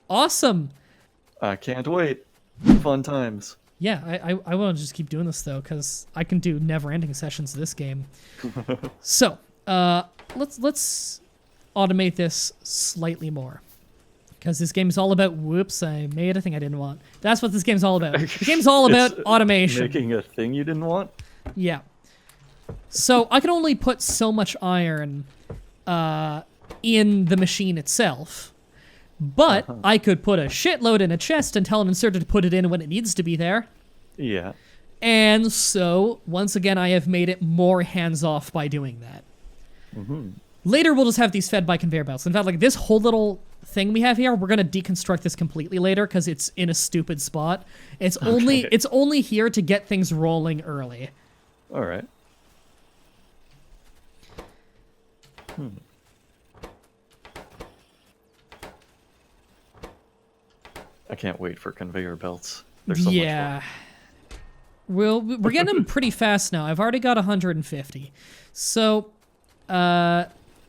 Awesome. I can't wait. Fun times. Yeah, I want to just keep doing this though, because I can do never-ending sessions of this game. So, let's automate this slightly more, because this game is all about. Whoops, I made a thing I didn't want. That's what this game's all about. The game's all about automation. Making a thing you didn't want? Yeah. So I can only put so much iron in the machine itself. But I could put a shitload in a chest and tell an inserter to put it in when it needs to be there. Yeah. And so, once again, I have made it more hands-off by doing that. Mm-hmm. Later, we'll just have these fed by conveyor belts. In fact, like this whole little thing we have here, we're going to deconstruct this completely later because it's in a stupid spot. It's only here to get things rolling early. All right. I can't wait for conveyor belts. They're so much fun. We're getting them pretty fast now. I've already got 150. So,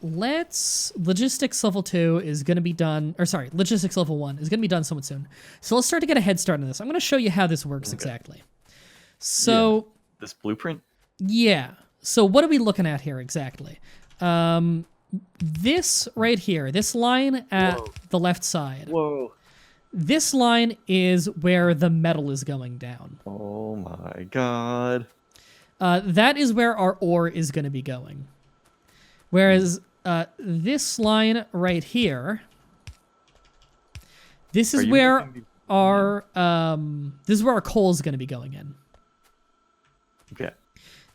logistics level 2 is going to be done, or sorry, logistics level 1 is going to be done somewhat soon. So let's start to get a head start on this. I'm going to show you how this works exactly. So, this blueprint? Yeah. So what are we looking at here exactly? This right here, this line at the left side. Whoa. This line is where the metal is going down. Oh my god. That is where our ore is going to be going. Whereas this line right here, this is where our coal is going to be going in. Okay.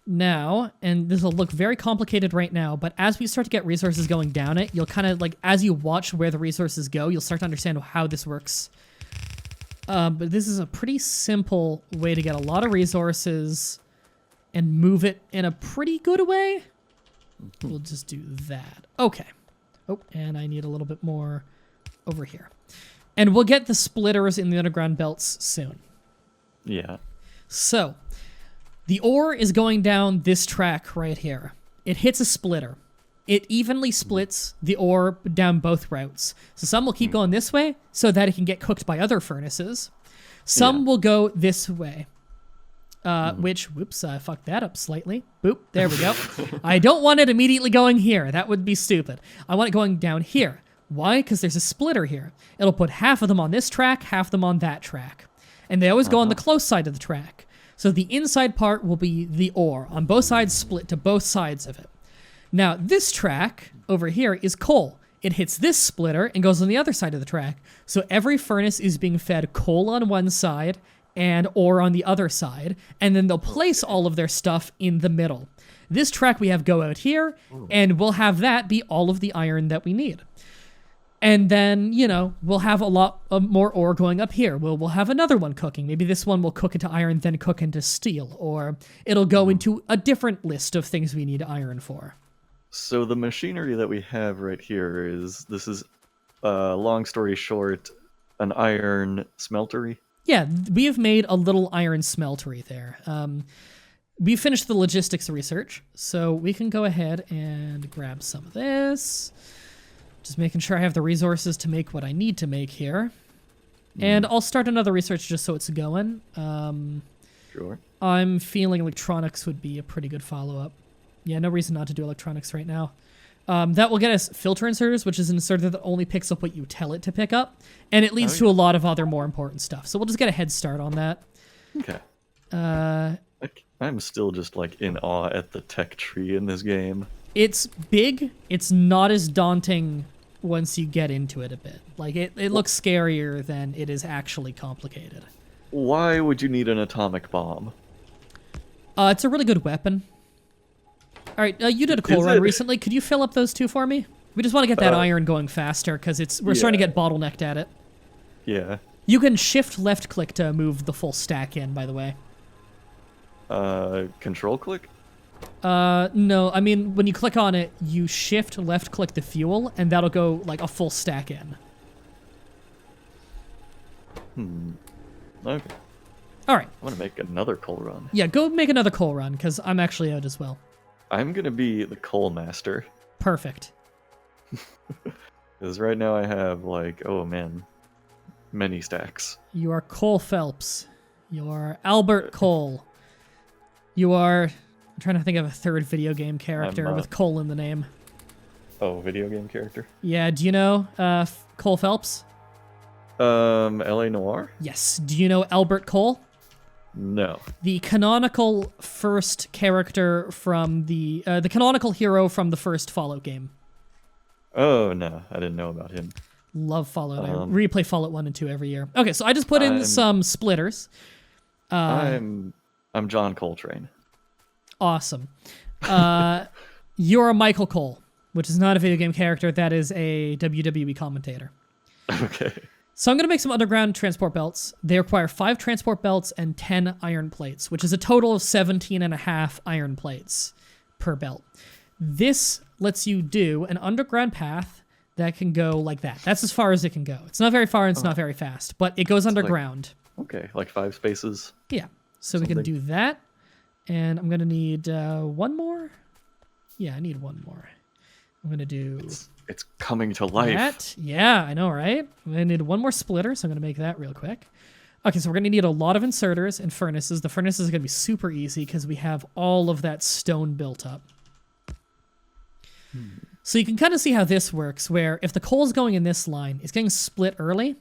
Now, and this will look very complicated right now, but as we start to get resources going down it, you'll kind of, like, as you watch where the resources go, you'll start to understand how this works. But this is a pretty simple way to get a lot of resources and move it in a pretty good way. We'll just do that. Okay. Oh, and I need a little bit more over here. And we'll get the splitters in the underground belts soon. Yeah. So, the ore is going down this track right here. It hits a splitter. It evenly splits the ore down both routes. So some will keep going this way so that it can get cooked by other furnaces. Some will go this way. Which, whoops, I fucked that up slightly. Boop, there we go. I don't want it immediately going here. That would be stupid. I want it going down here. Why? Because there's a splitter here. It'll put half of them on this track, half of them on that track. And they always go on the close side of the track. So the inside part will be the ore, on both sides, split to both sides of it. Now, this track over here is coal. It hits this splitter and goes on the other side of the track. So every furnace is being fed coal on one side and ore on the other side, and then they'll place all of their stuff in the middle. This track we have go out here, and we'll have that be all of the iron that we need. And then, you know, we'll have a lot more ore going up here. We'll have another one cooking. Maybe this one will cook into iron, then cook into steel. Or it'll go into a different list of things we need iron for. So the machinery that we have right here this is, long story short, an iron smeltery? Yeah, we have made a little iron smeltery there. We finished the logistics research, so we can go ahead and grab some of this. Just making sure I have the resources to make what I need to make here. And I'll start another research just so it's going. Sure. I'm feeling electronics would be a pretty good follow-up. Yeah, no reason not to do electronics right now. That will get us filter inserters, which is an inserter that only picks up what you tell it to pick up. And it leads to a lot of other more important stuff. So we'll just get a head start on that. Okay. I'm still just, like, in awe at the tech tree in this game. It's big. It's not as daunting once you get into it a bit. Like, it looks scarier than it is actually complicated. Why would you need an atomic bomb? It's a really good weapon. All right, you did a coal run recently. Could you fill up those two for me? We just want to get that iron going faster because we're starting to get bottlenecked at it. Yeah. You can shift left click to move the full stack in, by the way. Control click? No, I mean, when you click on it, you shift left click the fuel, and that'll go, like, a full stack in. Okay. All right. I want to make another coal run. Yeah, go make another coal run, because I'm actually out as well. I'm going to be the coal master. Perfect. Because right now I have, like, oh man, many stacks. You are Cole Phelps. You are Albert Cole. You are... I'm trying to think of a third video game character with Cole in the name. Oh, video game character? Yeah, do you know Cole Phelps? L.A. Noire? Yes. Do you know Albert Cole? No. The canonical first character from the canonical hero from the first Fallout game. Oh, no. I didn't know about him. Love Fallout. I replay Fallout 1 and 2 every year. Okay, so I just put in some splitters. I'm John Coltrane. Awesome. You're a Michael Cole, which is not a video game character. That is a WWE commentator. Okay. So I'm going to make some underground transport belts. They require 5 transport belts and 10 iron plates, which is a total of 17.5 iron plates per belt. This lets you do an underground path that can go like that. That's as far as it can go. It's not very far and it's not very fast, but it goes underground. Okay, like 5 spaces. Yeah. So we can do that. And I'm going to need one more. Yeah, I need one more. I'm going to do... It's coming to life. That. Yeah, I know, right? I'm going to need one more splitter, so I'm going to make that real quick. Okay, so we're going to need a lot of inserters and furnaces. The furnaces are going to be super easy because we have all of that stone built up. So you can kind of see how this works, where if the coal's going in this line, it's getting split early.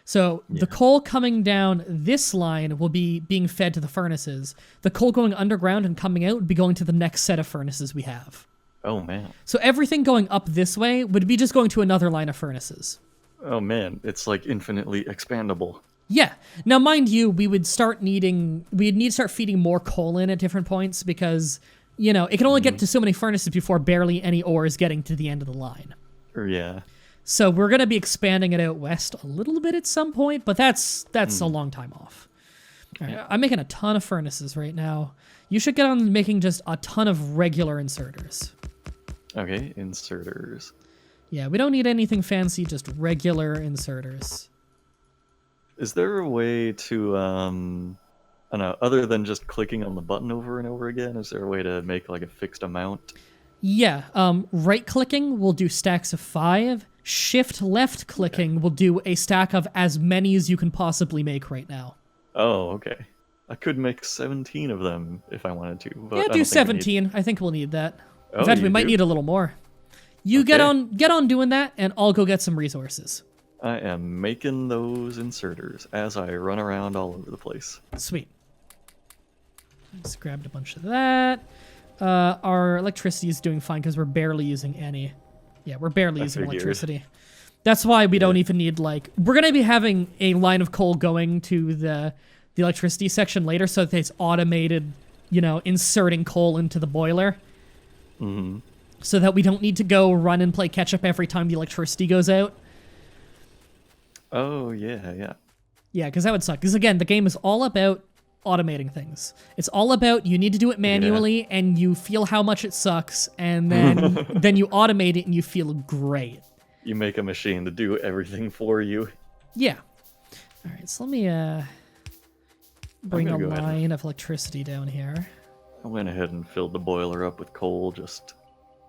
So the coal coming down this line will be being fed to the furnaces. The coal going underground and coming out would be going to the next set of furnaces we have. Oh, man. So everything going up this way would be just going to another line of furnaces. Oh, man. It's like infinitely expandable. Yeah. Now, mind you, we'd need to start feeding more coal in at different points because, you know, it can only get to so many furnaces before barely any ore is getting to the end of the line. Yeah. So we're going to be expanding it out west a little bit at some point, but that's a long time off. All right, I'm making a ton of furnaces right now. You should get on making just a ton of regular inserters. Okay, inserters. Yeah, we don't need anything fancy, just regular inserters. Is there a way to, I don't know, other than just clicking on the button over and over again, is there a way to make like a fixed amount? Yeah, right-clicking will do stacks of 5. Shift left-clicking will do a stack of as many as you can possibly make right now. Oh, okay. I could make 17 of them if I wanted to. But Yeah, I do don't 17. I think we'll need that. Oh, In fact, we you might do? need a little more. You get on doing that, and I'll go get some resources. I am making those inserters as I run around all over the place. Sweet. Just grabbed a bunch of that. Our electricity is doing fine because we're barely using any. Yeah, we're barely using figured. electricity. That's why we don't even need, like... We're going to be having a line of coal going to the electricity section later so that it's automated, you know, inserting coal into the boiler. Mm-hmm. So that we don't need to go run and play catch-up every time the electricity goes out. Oh, yeah, yeah. Yeah, because that would suck. Because, again, the game is all about automating things. It's all about you need to do it manually, and you feel how much it sucks, and then then you automate it, and you feel great. You make a machine to do everything for you. Yeah. All right, so let me bring a line of electricity down here. I went ahead and filled the boiler up with coal just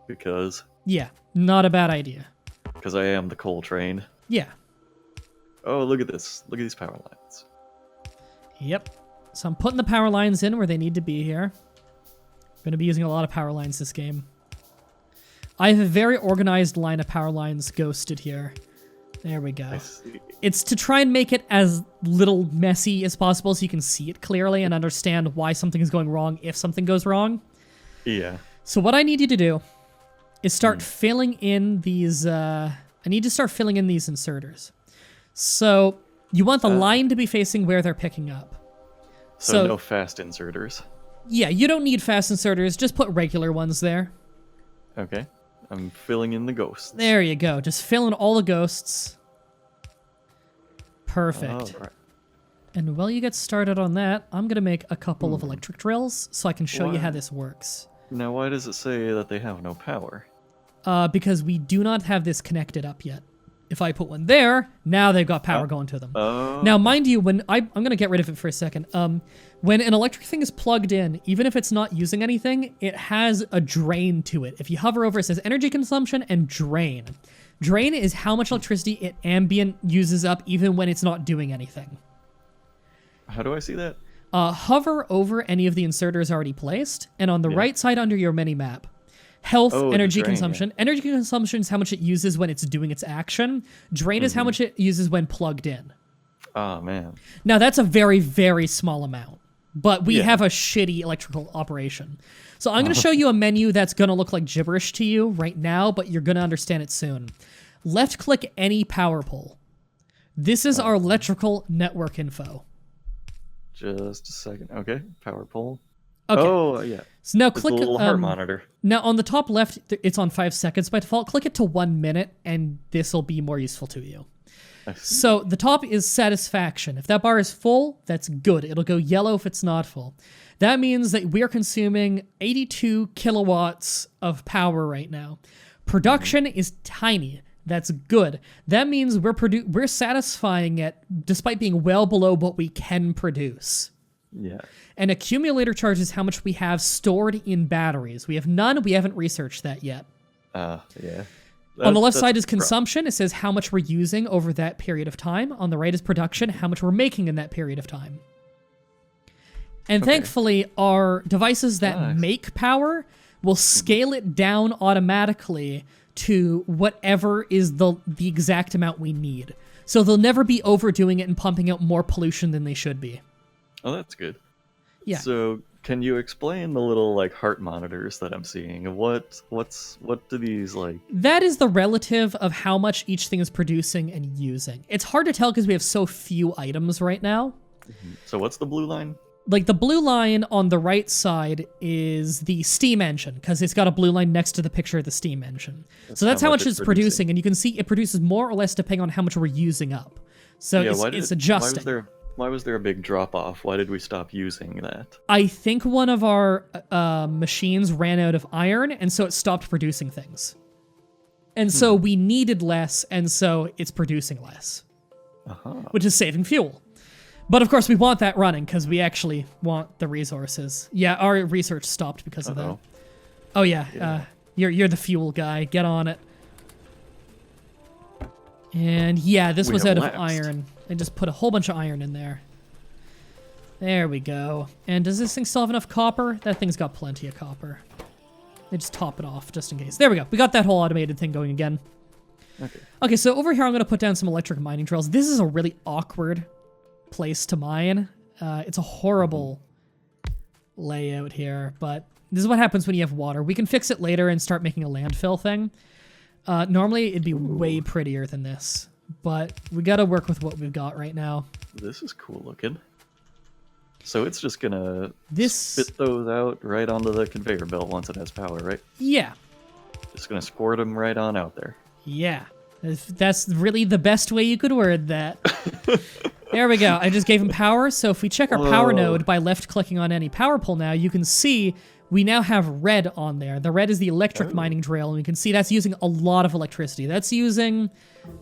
because. Yeah, not a bad idea. Because I am the coal train. Yeah. Oh, look at this. Look at these power lines. Yep. So I'm putting the power lines in where they need to be here. I'm going to be using a lot of power lines this game. I have a very organized line of power lines ghosted here. There we go. It's to try and make it as little messy as possible so you can see it clearly and understand why something is going wrong if something goes wrong. Yeah. So what I need you to do is start filling in these... I need to start filling in these inserters. So you want the line to be facing where they're picking up. So no fast inserters. Yeah, you don't need fast inserters. Just put regular ones there. Okay. I'm filling in the ghosts. There you go. Just fill in all the ghosts. Perfect. All right. And while you get started on that, I'm going to make a couple of electric drills so I can show you how this works. Now, why does it say that they have no power? Because we do not have this connected up yet. If I put one there, now they've got power going to them. Now, mind you, when I'm going to get rid of it for a second. When an electric thing is plugged in, even if it's not using anything, it has a drain to it. If you hover over, it says energy consumption and drain. Drain is how much electricity it ambient uses up even when it's not doing anything. How do I see that? Hover over any of the inserters already placed, and on the right side under your mini-map, health, energy consumption. Yeah. Energy consumption is how much it uses when it's doing its action. Drain is how much it uses when plugged in. Oh, man. Now, that's a very, very small amount, but we have a shitty electrical operation. So I'm going to show you a menu that's going to look like gibberish to you right now, but you're going to understand it soon. Left-click any power pole. This is our electrical network info. Just a second. Okay, power pole. Okay. Oh, yeah. So now it's click the little heart monitor. Now on the top left, it's on 5 seconds by default. Click it to 1 minute, and this will be more useful to you. So the top is satisfaction. If that bar is full, that's good. It'll go yellow if it's not full. That means that we're consuming 82 kilowatts of power right now. Production is tiny. That's good. That means we're satisfying it despite being well below what we can produce. Yeah. An accumulator charge is how much we have stored in batteries. We have none. We haven't researched that yet. Yeah. On the left side is consumption. It says how much we're using over that period of time. On the right is production, how much we're making in that period of time. And thankfully, our devices that make power will scale it down automatically to whatever is the exact amount we need. So they'll never be overdoing it and pumping out more pollution than they should be. Oh, that's good. Yeah. So can you explain the little like heart monitors that I'm seeing? What do these like? That is the relative of how much each thing is producing and using. It's hard to tell because we have so few items right now. So what's the blue line? Like the blue line on the right side is the steam engine because it's got a blue line next to the picture of the steam engine. So that's how much it's producing, and you can see it produces more or less depending on how much we're using up. So it's adjusting. Why was there a big drop off? Why did we stop using that? I think one of our machines ran out of iron, and so it stopped producing things. And so we needed less, and so it's producing less, which is saving fuel. But of course, we want that running because we actually want the resources. Yeah, our research stopped because of that. Oh yeah, you're the fuel guy. Get on it. And yeah, this was out of iron. I just put a whole bunch of iron in there. There we go. And does this thing still have enough copper? That thing's got plenty of copper. They just top it off just in case. There we go. We got that whole automated thing going again. Okay, so over here I'm going to put down some electric mining drills. This is a really awkward place to mine. It's a horrible layout here, but this is what happens when you have water. We can fix it later and start making a landfill thing. Normally it'd be way prettier than this, but we got to work with what we've got right now. This is cool looking. So it's just gonna spit those out right onto the conveyor belt once it has power, right? Yeah. Just gonna squirt them right on out there. Yeah. That's really the best way you could word that. There we go. I just gave him power. So if we check our power node by left-clicking on any power pole now, you can see we now have red on there. The red is the electric mining drill, and you can see that's using a lot of electricity. That's using...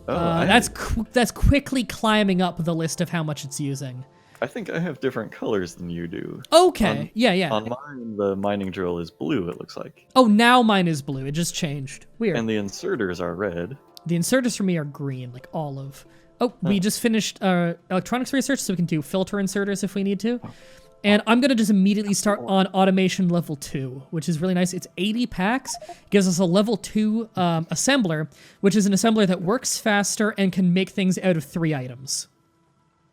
that's quickly climbing up the list of how much it's using. I think I have different colors than you do. Okay. Yeah. On mine, the mining drill is blue, it looks like. Oh, now mine is blue. It just changed. Weird. And the inserters are red. The inserters for me are green, like olive. Oh, we just finished electronics research, so we can do filter inserters if we need to. And I'm going to just immediately start on automation level 2, which is really nice. It's 80 packs, gives us a level 2 assembler, which is an assembler that works faster and can make things out of 3 items.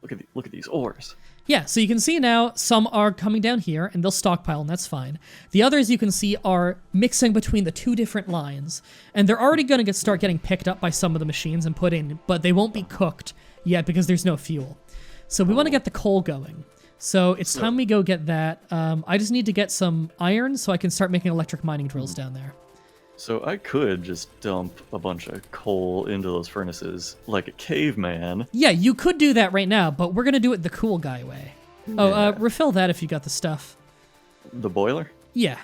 Look at these ores. Yeah, so you can see now some are coming down here, and they'll stockpile, and that's fine. The others you can see are mixing between the 2 different lines, and they're already going to start getting picked up by some of the machines and put in, but they won't be cooked yet because there's no fuel. So we want to get the coal going. So it's time we go get that. I just need to get some iron so I can start making electric mining drills down there. So I could just dump a bunch of coal into those furnaces like a caveman. Yeah, you could do that right now, but we're going to do it the cool guy way. Oh, refill that if you got the stuff. The boiler? Yeah.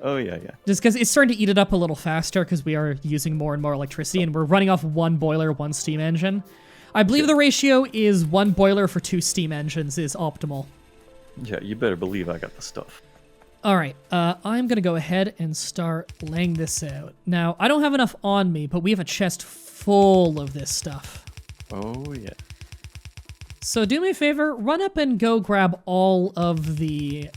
Oh, yeah. Just because it's starting to eat it up a little faster because we are using more and more electricity, and we're running off 1 boiler, 1 steam engine. I believe the ratio is 1 boiler for 2 steam engines is optimal. Yeah, you better believe I got the stuff. All right, I'm going to go ahead and start laying this out. Now, I don't have enough on me, but we have a chest full of this stuff. Oh, yeah. So do me a favor, run up and go grab all of the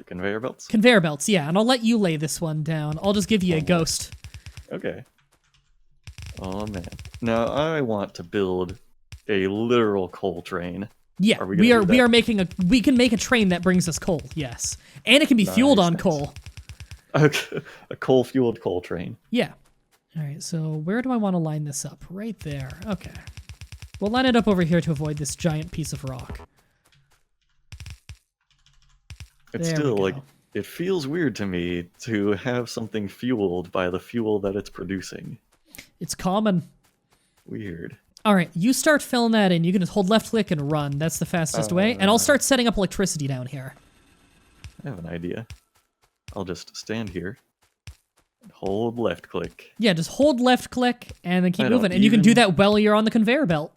conveyor belts? Conveyor belts, yeah, and I'll let you lay this one down. I'll just give you a ghost. Okay. Oh, man. Now, I want to build a literal coal train. Yeah, we can make a train that brings us coal, yes. And it can be fueled on coal. Okay. A coal-fueled coal train. Yeah. All right, so where do I want to line this up? Right there. Okay. We'll line it up over here to avoid this giant piece of rock. It's still, like, it feels weird to me to have something fueled by the fuel that it's producing. It's common. Weird. All right, you start filling that in. You can just hold left click and run. That's the fastest way. And I'll start setting up electricity down here. I have an idea. I'll just stand here and hold left click. Yeah, just hold left click and then keep moving. And you can do that while you're on the conveyor belt.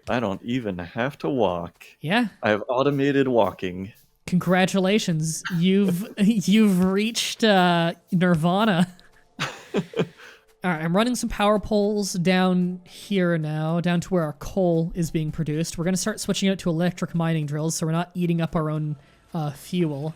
I don't even have to walk. Yeah. I have automated walking. Congratulations. You've reached Nirvana. All right, I'm running some power poles down here now, down to where our coal is being produced. We're going to start switching out to electric mining drills so we're not eating up our own fuel.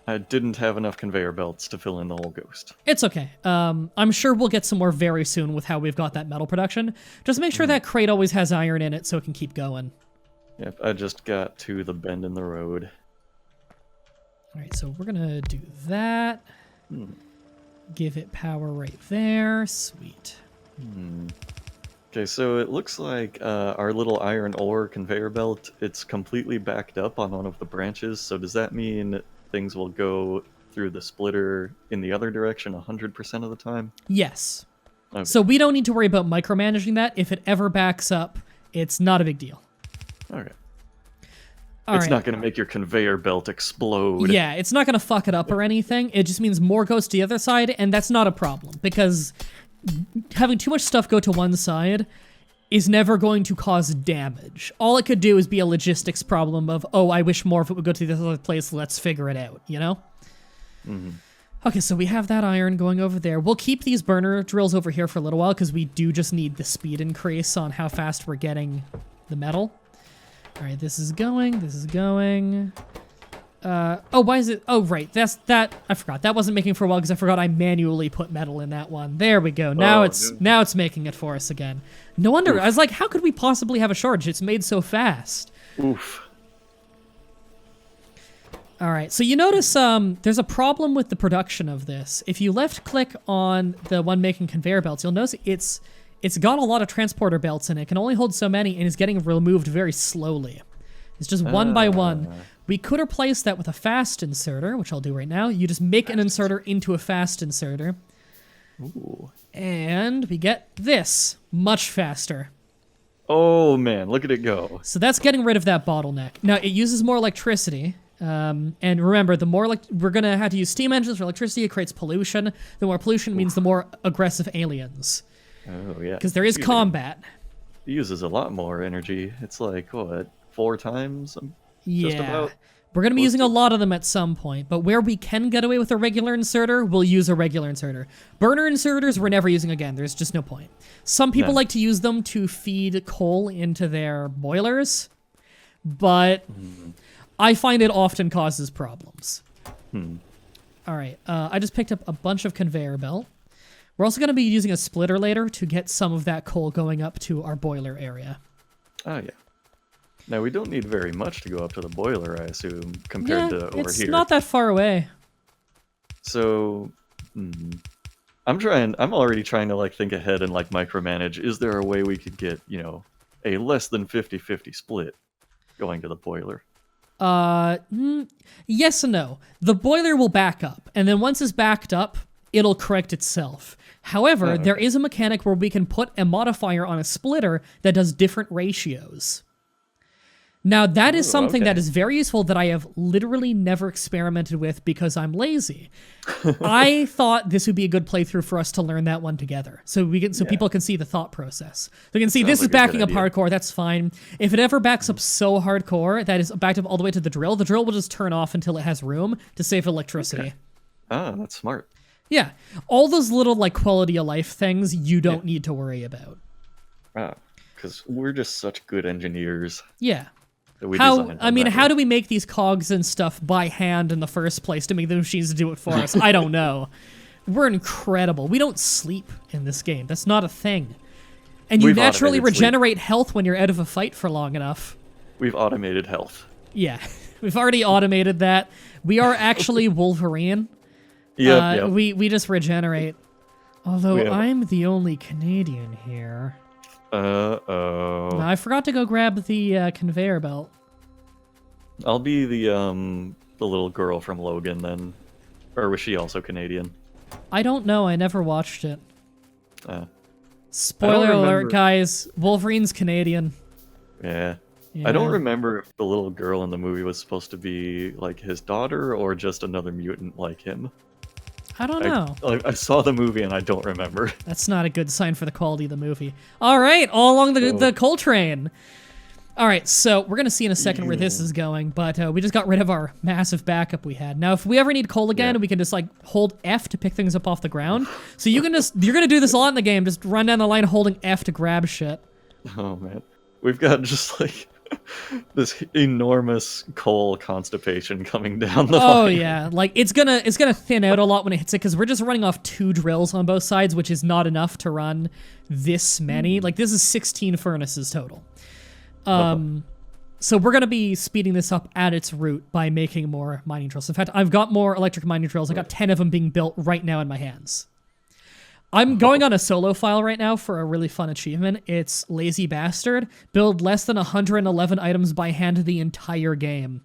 I didn't have enough conveyor belts to fill in the whole ghost. It's okay. I'm sure we'll get some more very soon with how we've got that metal production. Just make sure that crate always has iron in it so it can keep going. Yep, I just got to the bend in the road. All right, so we're going to do that. Give it power right there. Sweet. Okay, so it looks like our little iron ore conveyor belt, it's completely backed up on one of the branches. So does that mean things will go through the splitter in the other direction 100% of the time? Yes. Okay. So we don't need to worry about micromanaging that. If it ever backs up, it's not a big deal. Okay. It's not going to make your conveyor belt explode. Yeah, it's not going to fuck it up or anything. It just means more goes to the other side, and that's not a problem, because having too much stuff go to one side is never going to cause damage. All it could do is be a logistics problem of, oh, I wish more of it would go to this other place, let's figure it out, you know? Okay, so we have that iron going over there. We'll keep these burner drills over here for a little while, because we do just need the speed increase on how fast we're getting the metal. All right, this is going. Why is it? Oh, right. I forgot. That wasn't making for a while because I forgot I manually put metal in that one. There we go. Now it's making it for us again. No wonder. I was like, how could we possibly have a shortage? It's made so fast. Oof. All right. So you notice there's a problem with the production of this. If you left click on the one making conveyor belts, you'll notice it's got a lot of transporter belts in it. It can only hold so many and is getting removed very slowly. It's just one by one. We could replace that with a fast inserter, which I'll do right now. You just make an inserter into a fast inserter. Ooh. And we get this much faster. Oh, man, look at it go. So that's getting rid of that bottleneck. Now, it uses more electricity. And remember, the more we're going to have to use steam engines for electricity. It creates pollution. The more pollution means the more aggressive aliens. Oh, yeah. Because there is combat. It uses a lot more energy. It's like, what, 4 times? Yeah. Just about We're going to be using a lot of them at some point, but where we can get away with a regular inserter, we'll use a regular inserter. Burner inserters, we're never using again. There's just no point. Some people like to use them to feed coal into their boilers, but I find it often causes problems. All right, I just picked up a bunch of conveyor belt. We're also going to be using a splitter later to get some of that coal going up to our boiler area. Oh, yeah. Now, we don't need very much to go up to the boiler, I assume, compared to over here. It's not that far away. So, I'm already trying to, like, think ahead and, like, micromanage. Is there a way we could get, a less than 50-50 split going to the boiler? Yes and no. The boiler will back up, and then once it's backed up, it'll correct itself. However, there is a mechanic where we can put a modifier on a splitter that does different ratios. Now, that is Ooh, something okay. that is very useful that I have literally never experimented with because I'm lazy. I thought this would be a good playthrough for us to learn that one together, so people can see the thought process. They can see this is Sounds like a backing good up idea. hardcore. That's fine. If it ever backs up so hardcore that is backed up all the way to the drill will just turn off until it has room to save electricity. Okay. Ah, that's smart. Yeah, all those little like quality of life things you don't need to worry about. Ah, because we're just such good engineers. Yeah. That we How designed them that how way. do we make these cogs and stuff by hand in the first place to make the machines do it for us? I don't know. We're incredible. We don't sleep in this game. That's not a thing. And you We've naturally automated sleep. regenerate health when you're out of a fight for long enough. We've automated health. Yeah, we've already automated that. We are actually Wolverine. Yep. We just regenerate. Although We have- I'm the only Canadian here. Uh-oh. No, I forgot to go grab the conveyor belt. I'll be the little girl from Logan then. Or was she also Canadian? I don't know. I never watched it. Uh, Spoiler alert, remember. guys. Wolverine's Canadian. yeah. Yeah. I don't remember if the little girl in the movie was supposed to be like his daughter or just another mutant like him. I don't know. I saw the movie and I don't remember. That's not a good sign for the quality of the movie. All right, all along the coal train. All right, so we're going to see in a second where this is going, but we just got rid of our massive backup we had. Now, if we ever need coal again, we can just like hold F to pick things up off the ground. So you're going to do this a lot in the game, just run down the line holding F to grab shit. Oh man. We've got just like this enormous coal constipation coming down the Oh line. yeah, like it's gonna thin out a lot when it hits it because we're just running off 2 drills on both sides, which is not enough to run this many. Like this is 16 furnaces total. So we're gonna be speeding this up at its root by making more mining drills. In fact, I've got more electric mining drills. I got 10 of them being built right now in my hands. I'm going on a solo file right now for a really fun achievement. It's Lazy Bastard. Build less than 111 items by hand the entire game.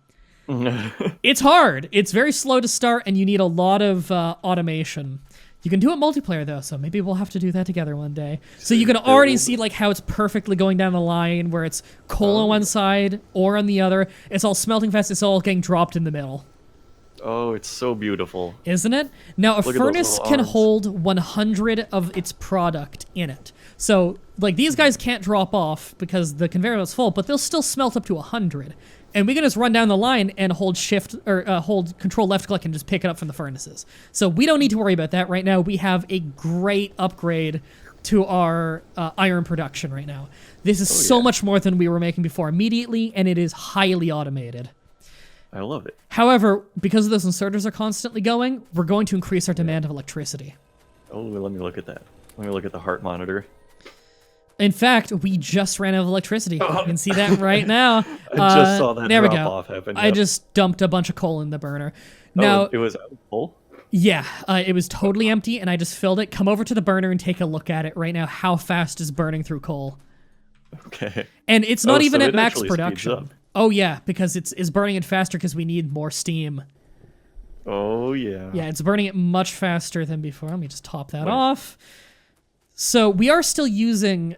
It's hard. It's very slow to start, and you need a lot of automation. You can do it multiplayer, though, so maybe we'll have to do that together one day. So you can already see like how it's perfectly going down the line, where it's coal on one side, ore on the other. It's all smelting fast. It's all getting dropped in the middle. Oh, it's so beautiful. Isn't it? Now, a Look at those furnace little can arms. hold 100 of its product in it. So, like, these guys can't drop off because the conveyor belt's full, but they'll still smelt up to 100. And we can just run down the line and hold shift or hold control left click and just pick it up from the furnaces. So we don't need to worry about that right now. We have a great upgrade to our iron production right now. This is so much more than we were making before immediately, and it is highly automated. I love it. However, because those inserters are constantly going, we're going to increase our demand of electricity. Oh, let me look at that. Let me look at the heart monitor. In fact, we just ran out of electricity. You can see that right now. I just saw that there we drop go. off happen. I yep. just dumped a bunch of coal in the burner. Now, it was full? yeah, it was totally empty, and I just filled it. Come over to the burner and take a look at it right now. How fast is burning through coal? Okay. And it's not even so at it max actually speeds production. up. Oh yeah, because it's burning it faster because we need more steam. Oh, yeah. Yeah, it's burning it much faster than before. Let me just top that off. So we are still using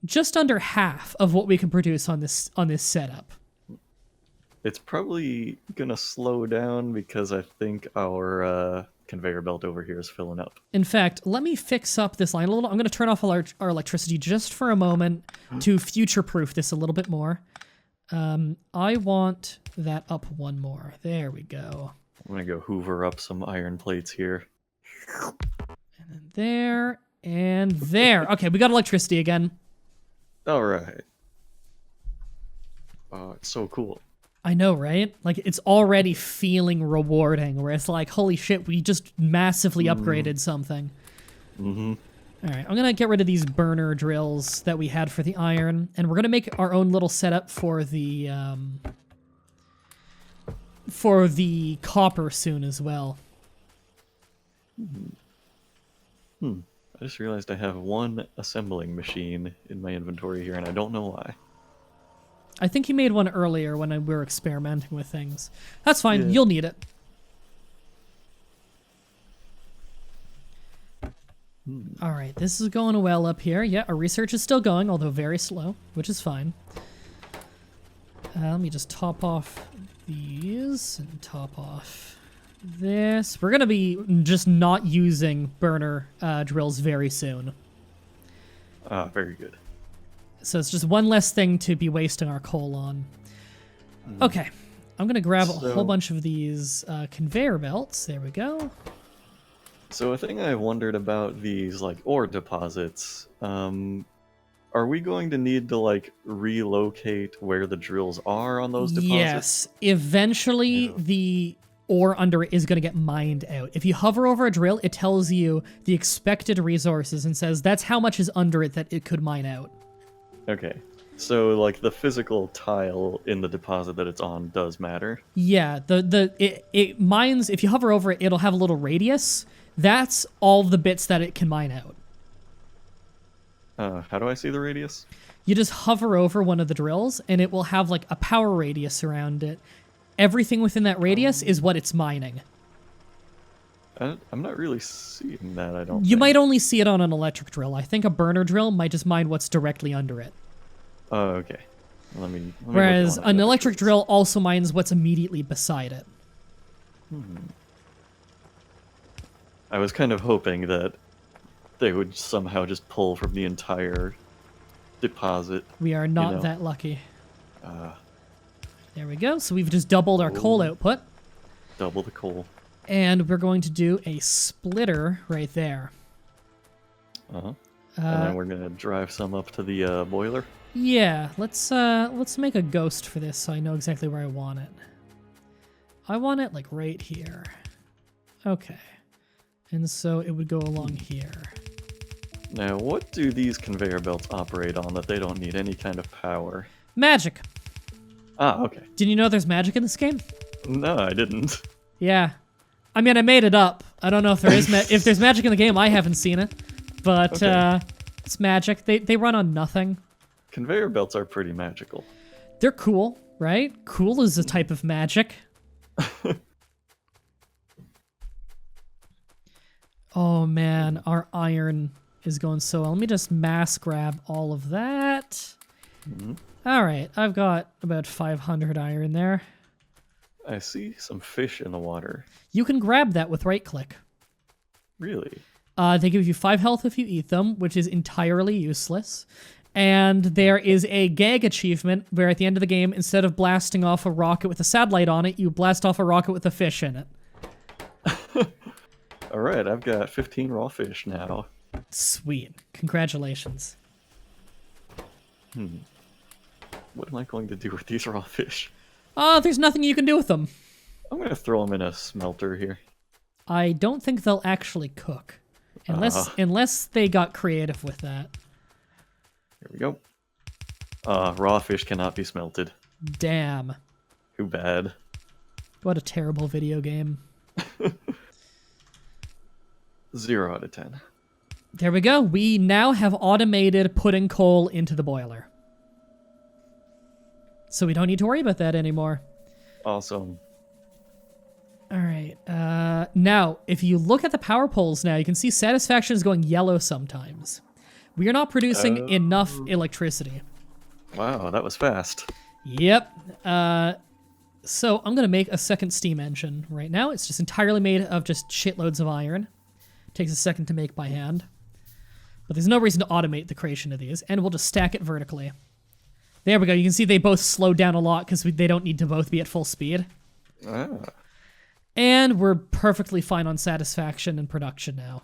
just under half of what we can produce on this setup. It's probably going to slow down because I think our conveyor belt over here is filling up. In fact, let me fix up this line a little. I'm going to turn off our electricity just for a moment to future-proof this a little bit more. I want that up one more. There we go. I'm going to go hoover up some iron plates here. There and there. Okay, we got electricity again. All right. Oh, it's so cool. I know, right? Like, it's already feeling rewarding, where it's like, holy shit, we just massively upgraded something. Mm-hmm. All right, I'm going to get rid of these burner drills that we had for the iron, and we're going to make our own little setup for the copper soon as well. I just realized I have one assembling machine in my inventory here, and I don't know why. I think you made one earlier when we were experimenting with things. That's fine, Yeah. you'll need it. All right, this is going well up here. Yeah, our research is still going, although very slow, which is fine. Let me just top off these and top off this. We're going to be just not using burner drills very soon. Ah, very good. So it's just one less thing to be wasting our coal on. Okay. I'm going to grab a whole bunch of these conveyor belts. There we go. So a thing I wondered about these, like, ore deposits, are we going to need to, like, relocate where the drills are on those deposits? Yes. Eventually, the ore under it is going to get mined out. If you hover over a drill, it tells you the expected resources and says that's how much is under it that it could mine out. Okay. So, like, the physical tile in the deposit that it's on does matter? Yeah. It mines, if you hover over it, it'll have a little radius. That's all the bits that it can mine out. How do I see the radius? You just hover over one of the drills, and it will have, like, a power radius around it. Everything within that radius is what it's mining. I'm not really seeing that, I don't You think. might only see it on an electric drill. I think a burner drill might just mine what's directly under it. Oh, okay. Let me Whereas look on an that electric first. drill also mines what's immediately beside it. I was kind of hoping that they would somehow just pull from the entire deposit. We are not know. that lucky. There we go. So we've just doubled our coal output. Double the coal. And we're going to do a splitter right there. And then we're gonna drive some up to the boiler. Yeah, let's make a ghost for this so I know exactly where I want it. I want it like right here. Okay. And so it would go along here. Now, what do these conveyor belts operate on that they don't need any kind of power? Magic. Ah, okay. Did you know there's magic in this game? No, I didn't. Yeah. I mean, I made it up. I don't know if there is if there's magic in the game. I haven't seen it. But Okay. It's magic. They run on nothing. Conveyor belts are pretty magical. They're cool, right? Cool is a type of magic. Oh man, our iron is going so well. Let me just mass grab all of that. All right, I've got about 500 iron there. I see some fish in the water. You can grab that with right click. Really? They give you 5 health if you eat them, which is entirely useless. And there is a gag achievement where at the end of the game, instead of blasting off a rocket with a satellite on it, you blast off a rocket with a fish in it. Alright, I've got 15 raw fish now. Sweet. Congratulations. What am I going to do with these raw fish? There's nothing you can do with them. I'm going to throw them in a smelter here. I don't think they'll actually cook. Unless they got creative with that. Here we go. Raw fish cannot be smelted. Damn. Too bad. What a terrible video game. 0 out of 10. There we go. We now have automated putting coal into the boiler. So we don't need to worry about that anymore. Awesome. All right. Now, if you look at the power poles now, you can see satisfaction is going yellow sometimes. We are not producing enough electricity. Wow, that was fast. Yep. So I'm going to make a second steam engine right now. It's just entirely made of just shitloads of iron. Takes a second to make by hand. But there's no reason to automate the creation of these, and we'll just stack it vertically. There we go. You can see they both slow down a lot because they don't need to both be at full speed. Ah. And we're perfectly fine on satisfaction and production now.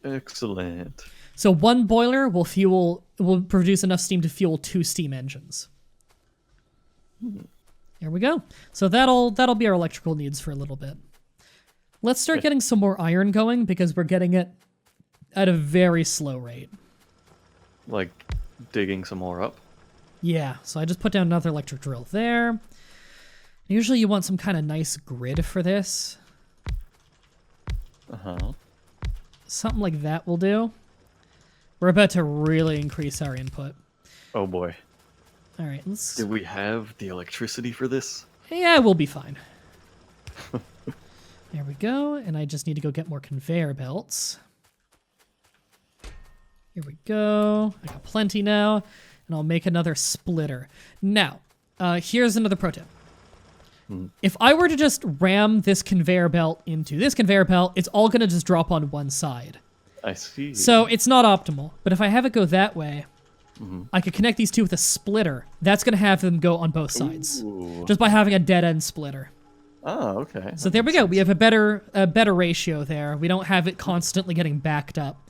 Excellent. So one boiler will produce enough steam to fuel 2 steam engines. There we go. So that'll be our electrical needs for a little bit. Let's start getting some more iron going because we're getting it at a very slow rate. Like digging some more up? Yeah, so I just put down another electric drill there. Usually you want some kind of nice grid for this. Uh-huh. Something like that will do. We're about to really increase our input. Oh boy. All right, let's... Do we have the electricity for this? Yeah, we'll be fine. There we go, and I just need to go get more conveyor belts. Here we go. I got plenty now, and I'll make another splitter. Now, Here's another pro tip. If I were to just ram this conveyor belt into this conveyor belt, it's all going to just drop on one side. I see. So it's not optimal. But if I have it go that way, I could connect these two with a splitter. That's going to have them go on both sides. Ooh. Just by having a dead end splitter. Oh, okay. So there we go. We have a better ratio there. We don't have it constantly getting backed up.